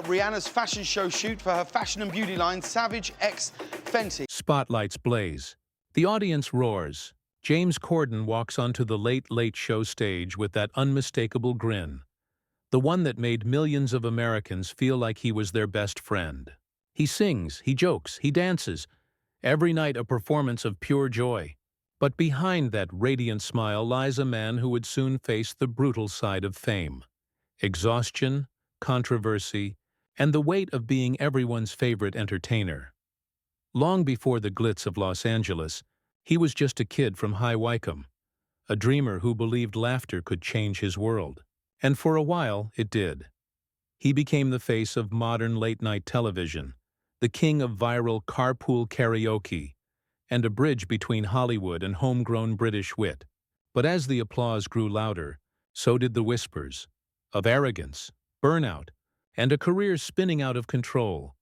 Rihanna's fashion show shoot for her fashion and beauty line Savage X Fenty. Spotlights blaze. The audience roars. James Corden walks onto the Late Late Show stage with that unmistakable grin, the one that made millions of Americans feel like he was their best friend. He sings, he jokes, he dances. Every night a performance of pure joy. But behind that radiant smile lies a man who would soon face the brutal side of fame. Exhaustion, controversy, and the weight of being everyone's favorite entertainer. Long before the glitz of Los Angeles, he was just a kid from High Wycombe, a dreamer who believed laughter could change his world. And for a while, it did. He became the face of modern late-night television, the king of viral Carpool Karaoke, and a bridge between Hollywood and homegrown British wit. But as the applause grew louder, so did the whispers of arrogance, burnout, and a career spinning out of control.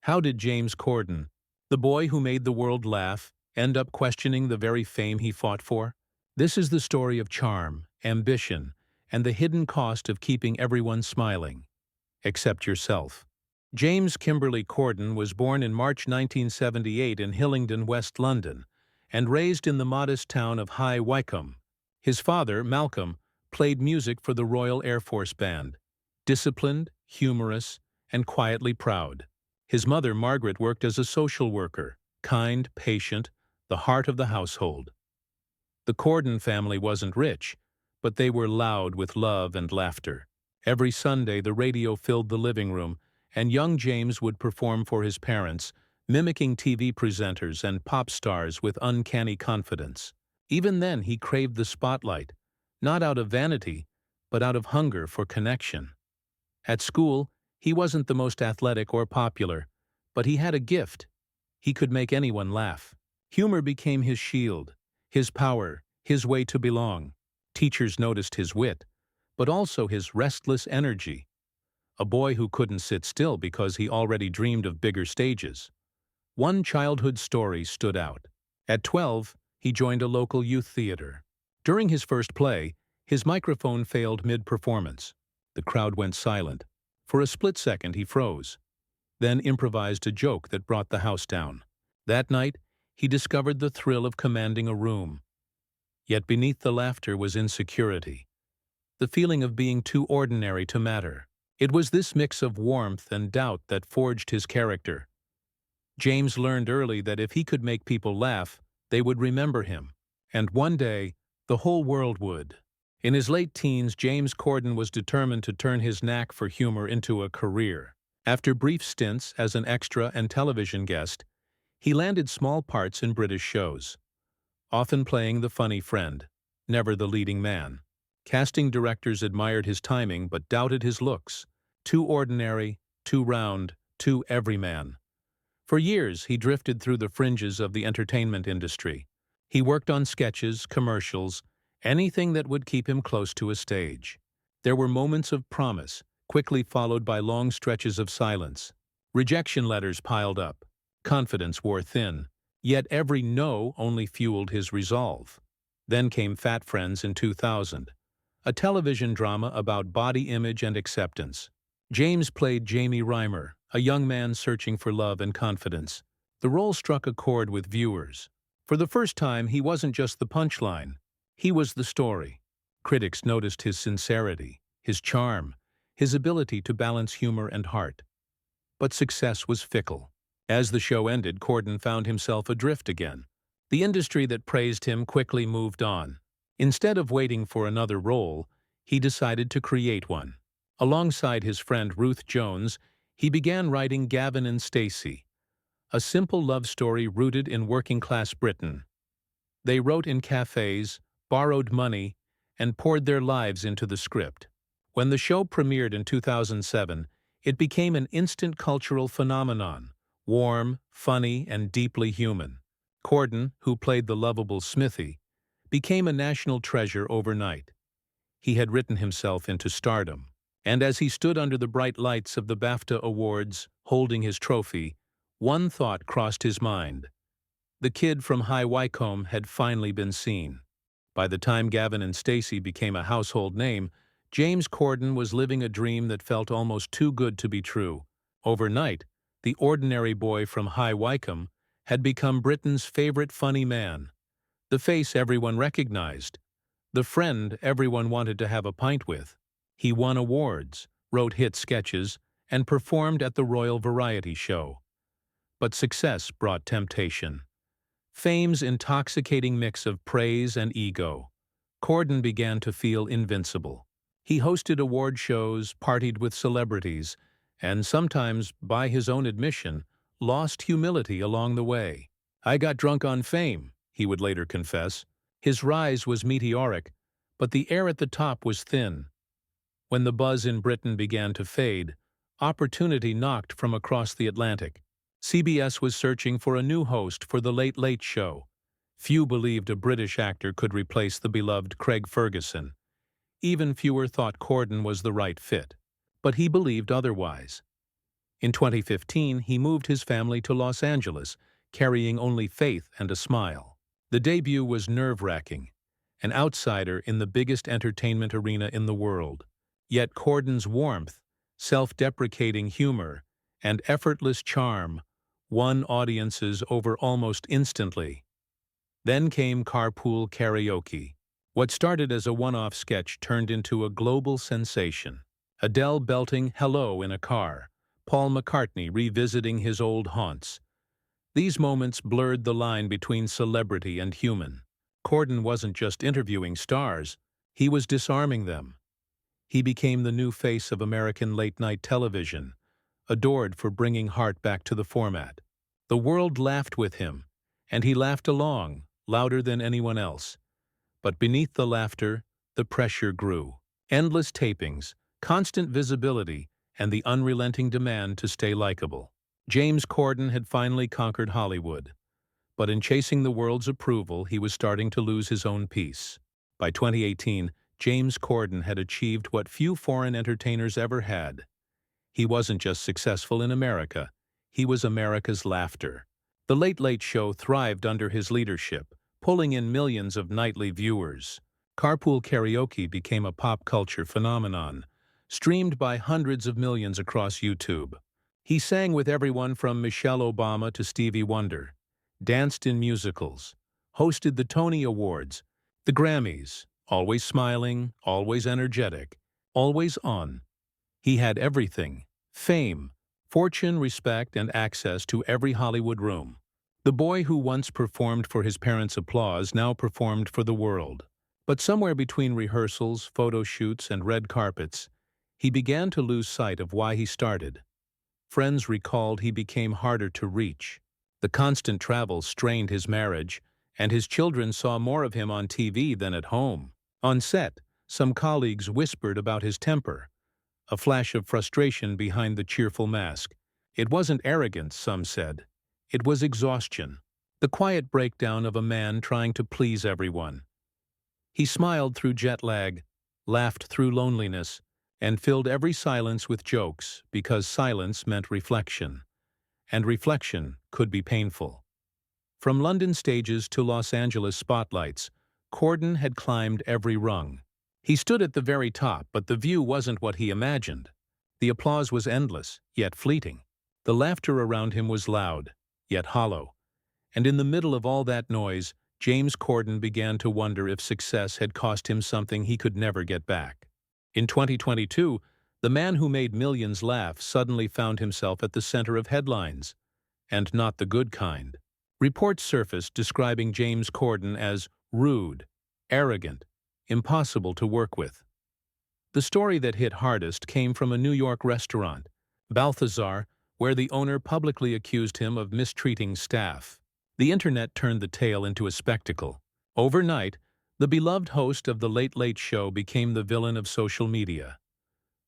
How did James Corden, the boy who made the world laugh, end up questioning the very fame he fought for? This is the story of charm, ambition, and the hidden cost of keeping everyone smiling, except yourself. James Kimberly Corden was born in March 1978 in Hillingdon, West London, and raised in the modest town of High Wycombe. His father, Malcolm, played music for the Royal Air Force Band, disciplined, humorous, and quietly proud. His mother, Margaret, worked as a social worker, kind, patient, the heart of the household. The Corden family wasn't rich, but they were loud with love and laughter. Every Sunday, the radio filled the living room, and young James would perform for his parents, mimicking TV presenters and pop stars with uncanny confidence. Even then, he craved the spotlight, not out of vanity, but out of hunger for connection. At school, he wasn't the most athletic or popular, but he had a gift. He could make anyone laugh. Humor became his shield, his power, his way to belong. Teachers noticed his wit, but also his restless energy. A boy who couldn't sit still because he already dreamed of bigger stages. One childhood story stood out. At 12, he joined a local youth theater. During his first play, his microphone failed mid-performance. The crowd went silent. For a split second, he froze, then improvised a joke that brought the house down. That night, he discovered the thrill of commanding a room. Yet beneath the laughter was insecurity, the feeling of being too ordinary to matter. It was this mix of warmth and doubt that forged his character. James learned early that if he could make people laugh, they would remember him. And one day, the whole world would. In his late teens, James Corden was determined to turn his knack for humor into a career. After brief stints as an extra and television guest, he landed small parts in British shows, often playing the funny friend, never the leading man. Casting directors admired his timing but doubted his looks. Too ordinary, too round, too everyman. For years, he drifted through the fringes of the entertainment industry. He worked on sketches, commercials, anything that would keep him close to a stage. There were moments of promise, quickly followed by long stretches of silence. Rejection letters piled up. Confidence wore thin. Yet every no only fueled his resolve. Then came Fat Friends in 2000, a television drama about body image and acceptance. James played Jamie Reimer, a young man searching for love and confidence. The role struck a chord with viewers. For the first time, he wasn't just the punchline. He was the story. Critics noticed his sincerity, his charm, his ability to balance humor and heart. But success was fickle. As the show ended, Corden found himself adrift again. The industry that praised him quickly moved on. Instead of waiting for another role, he decided to create one. Alongside his friend Ruth Jones, he began writing Gavin and Stacey, a simple love story rooted in working-class Britain. They wrote in cafes, borrowed money, and poured their lives into the script. When the show premiered in 2007, it became an instant cultural phenomenon, warm, funny, and deeply human. Corden, who played the lovable Smithy, became a national treasure overnight. He had written himself into stardom. And as he stood under the bright lights of the BAFTA Awards, holding his trophy, one thought crossed his mind. The kid from High Wycombe had finally been seen. By the time Gavin and Stacey became a household name, James Corden was living a dream that felt almost too good to be true. Overnight, the ordinary boy from High Wycombe had become Britain's favorite funny man, the face everyone recognized, the friend everyone wanted to have a pint with. He won awards, wrote hit sketches, and performed at the Royal Variety Show. But success brought temptation. Fame's intoxicating mix of praise and ego. Corden began to feel invincible. He hosted award shows, partied with celebrities, and sometimes, by his own admission, lost humility along the way. "I got drunk on fame," he would later confess. His rise was meteoric, but the air at the top was thin. When the buzz in Britain began to fade, opportunity knocked from across the Atlantic. CBS was searching for a new host for The Late Late Show. Few believed a British actor could replace the beloved Craig Ferguson. Even fewer thought Corden was the right fit. But he believed otherwise. In 2015, he moved his family to Los Angeles, carrying only faith and a smile. The debut was nerve-wracking, an outsider in the biggest entertainment arena in the world. Yet Corden's warmth, self-deprecating humor, and effortless charm won audiences over almost instantly. Then came Carpool Karaoke. What started as a one-off sketch turned into a global sensation. Adele belting "Hello" in a car, Paul McCartney revisiting his old haunts. These moments blurred the line between celebrity and human. Corden wasn't just interviewing stars, he was disarming them. He became the new face of American late-night television, adored for bringing heart back to the format. The world laughed with him, and he laughed along, louder than anyone else. But beneath the laughter, the pressure grew. Endless tapings, constant visibility, and the unrelenting demand to stay likable. James Corden had finally conquered Hollywood. But in chasing the world's approval, he was starting to lose his own peace. By 2018, James Corden had achieved what few foreign entertainers ever had. He wasn't just successful in America, he was America's laughter. The Late Late Show thrived under his leadership, pulling in millions of nightly viewers. Carpool Karaoke became a pop culture phenomenon, streamed by hundreds of millions across YouTube. He sang with everyone from Michelle Obama to Stevie Wonder, danced in musicals, hosted the Tony Awards, the Grammys, always smiling, always energetic, always on. He had everything: fame, fortune, respect, and access to every Hollywood room. The boy who once performed for his parents' applause now performed for the world. But somewhere between rehearsals, photo shoots, and red carpets, he began to lose sight of why he started. Friends recalled he became harder to reach. The constant travel strained his marriage, and his children saw more of him on TV than at home. On set, some colleagues whispered about his temper, a flash of frustration behind the cheerful mask. It wasn't arrogance, some said. It was exhaustion, the quiet breakdown of a man trying to please everyone. He smiled through jet lag, laughed through loneliness, and filled every silence with jokes because silence meant reflection. And reflection could be painful. From London stages to Los Angeles spotlights, Corden had climbed every rung. He stood at the very top, but the view wasn't what he imagined. The applause was endless, yet fleeting. The laughter around him was loud, yet hollow. And in the middle of all that noise, James Corden began to wonder if success had cost him something he could never get back. In 2022, the man who made millions laugh suddenly found himself at the center of headlines, and not the good kind. Reports surfaced describing James Corden as rude, arrogant, impossible to work with. The story that hit hardest came from a New York restaurant, Balthazar, where the owner publicly accused him of mistreating staff. The internet turned the tale into a spectacle. Overnight, the beloved host of The Late Late Show became the villain of social media.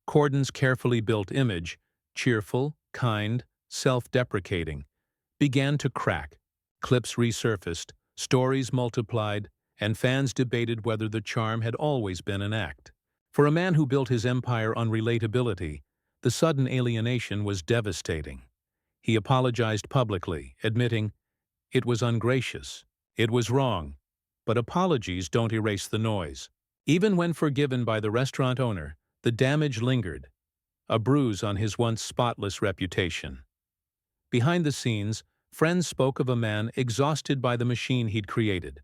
Corden's carefully built image, cheerful, kind, self-deprecating, began to crack. Clips resurfaced, stories multiplied, and fans debated whether the charm had always been an act. For a man who built his empire on relatability, the sudden alienation was devastating. He apologized publicly, admitting, "It was ungracious. It was wrong. But apologies don't erase the noise." Even when forgiven by the restaurant owner, the damage lingered, a bruise on his once spotless reputation. Behind the scenes, friends spoke of a man exhausted by the machine he'd created.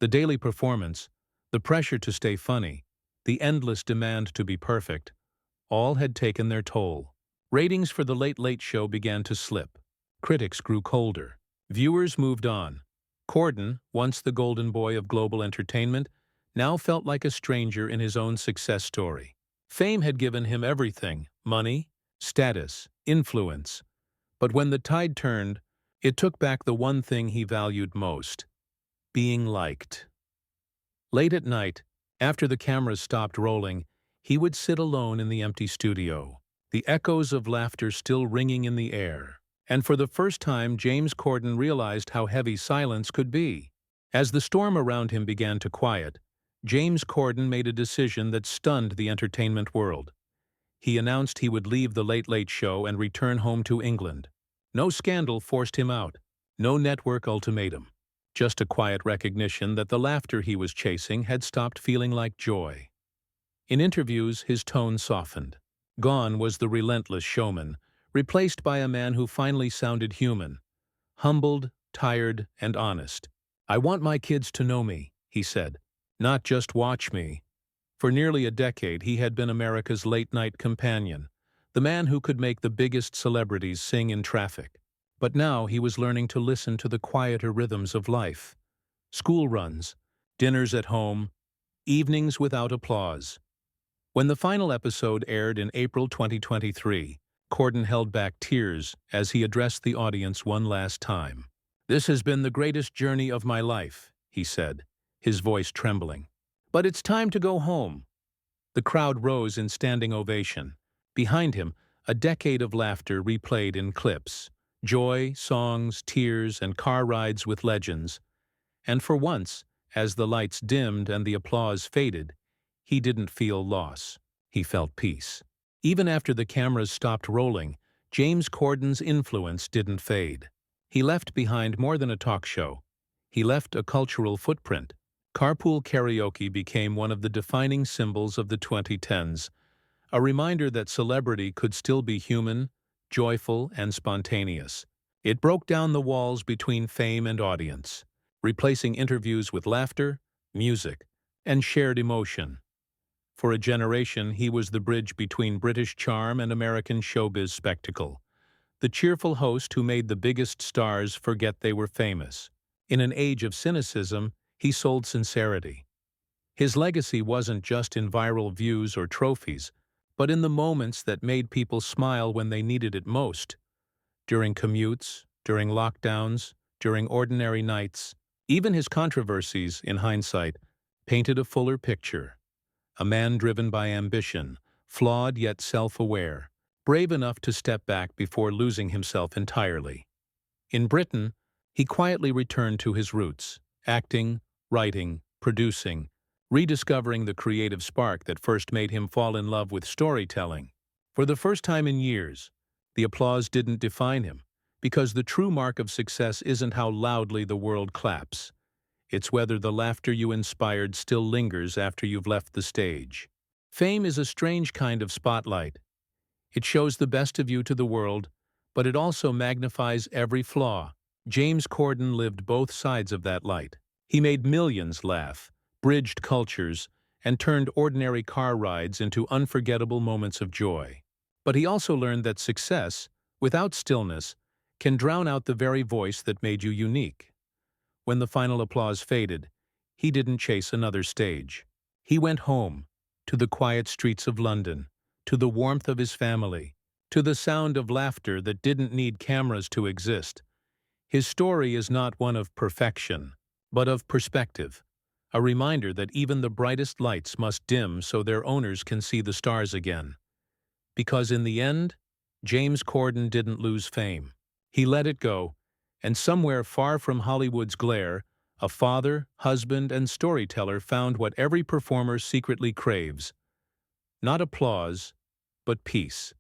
The daily performance, the pressure to stay funny, the endless demand to be perfect, all had taken their toll. Ratings for The Late Late Show began to slip. Critics grew colder. Viewers moved on. Corden, once the golden boy of global entertainment, now felt like a stranger in his own success story. Fame had given him everything: money, status, influence. But when the tide turned, it took back the one thing he valued most: being liked. Late at night, after the cameras stopped rolling, he would sit alone in the empty studio, the echoes of laughter still ringing in the air. And for the first time, James Corden realized how heavy silence could be. As the storm around him began to quiet, James Corden made a decision that stunned the entertainment world. He announced he would leave The Late Late Show and return home to England. No scandal forced him out, no network ultimatum. Just a quiet recognition that the laughter he was chasing had stopped feeling like joy. In interviews, his tone softened. Gone was the relentless showman, replaced by a man who finally sounded human, humbled, tired, and honest. "I want my kids to know me," he said, "not just watch me." For nearly a decade, he had been America's late-night companion, the man who could make the biggest celebrities sing in traffic. But now he was learning to listen to the quieter rhythms of life. School runs, dinners at home, evenings without applause. When the final episode aired in April 2023, Corden held back tears as he addressed the audience one last time. "This has been the greatest journey of my life," he said, his voice trembling. "But it's time to go home." The crowd rose in standing ovation. Behind him, a decade of laughter replayed in clips. Joy, songs, tears, and car rides with legends. And for once, as the lights dimmed and the applause faded, he didn't feel loss. He felt peace. Even after the cameras stopped rolling, James Corden's influence didn't fade. He left behind more than a talk show. He left a cultural footprint. Carpool Karaoke became one of the defining symbols of the 2010s, a reminder that celebrity could still be human, joyful, and spontaneous. It broke down the walls between fame and audience, replacing interviews with laughter, music, and shared emotion. For a generation, he was the bridge between British charm and American showbiz spectacle, the cheerful host who made the biggest stars forget they were famous. In an age of cynicism, he sold sincerity. His legacy wasn't just in viral views or trophies, but in the moments that made people smile when they needed it most. During commutes, during lockdowns, during ordinary nights. Even his controversies, in hindsight, painted a fuller picture. A man driven by ambition, flawed yet self-aware, brave enough to step back before losing himself entirely. In Britain, he quietly returned to his roots, acting, writing, producing, rediscovering the creative spark that first made him fall in love with storytelling. For the first time in years, the applause didn't define him, because the true mark of success isn't how loudly the world claps. It's whether the laughter you inspired still lingers after you've left the stage. Fame is a strange kind of spotlight. It shows the best of you to the world, but it also magnifies every flaw. James Corden lived both sides of that light. He made millions laugh, bridged cultures, and turned ordinary car rides into unforgettable moments of joy. But he also learned that success, without stillness, can drown out the very voice that made you unique. When the final applause faded, he didn't chase another stage. He went home, to the quiet streets of London, to the warmth of his family, to the sound of laughter that didn't need cameras to exist. His story is not one of perfection, but of perspective, a reminder that even the brightest lights must dim so their owners can see the stars again. Because in the end, James Corden didn't lose fame. He let it go, and somewhere far from Hollywood's glare, a father, husband, and storyteller found what every performer secretly craves: not applause, but peace.